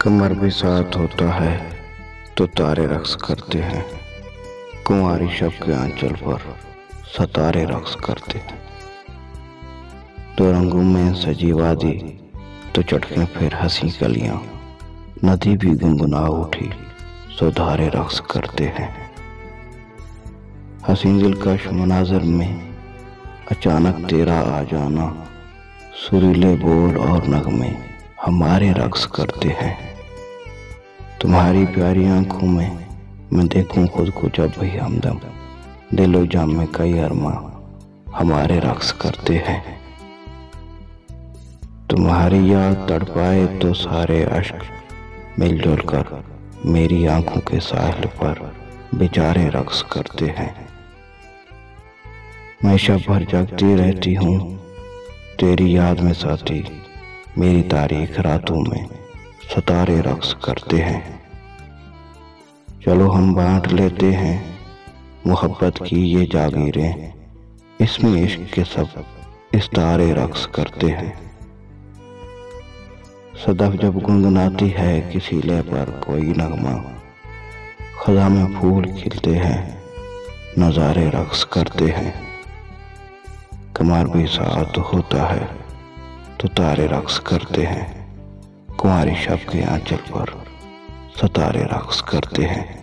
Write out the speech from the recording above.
कमर भी साथ होता है तो तारे रक्स करते हैं। कुंवारी शब के आंचल पर सतारे रक्स करते हैं। दो रंगों में सजी वादी तो चटके फिर हंसी कलियां। नदी भी गुनगुना उठी सो धारे रक्स करते हैं। हसीन दिलकश मनाजर में अचानक तेरा आ जाना, सुरीले बोल और नगमे हमारे रक्स करते हैं। तुम्हारी प्यारी आंखों में मैं देखूं खुद को जब भी हमदम, दिलो जाम में कई अरमा हमारे रक्स करते हैं। तुम्हारी याद तड़पाए तो सारे अश्क मिलजुल कर मेरी आंखों के साहिल पर बेचारे रक्स करते हैं। मैं शब भर जगती रहती हूँ तेरी याद में साथी, मेरी तारीख रातों में सतारे रक्स करते हैं। चलो हम बांट लेते हैं मोहब्बत की ये जागीरें, इसमें इश्क के सब इस्तारे रक्स करते हैं। सदफ जब गुनगुनाती है किसी लय पर कोई नगमा, खज़ां में फूल खिलते हैं नज़ारे रक्स करते हैं। कमर भी साथ होता है तो तारे रक्स करते हैं। कुंवारी शब के आंचल पर सतारे रक्स करते हैं।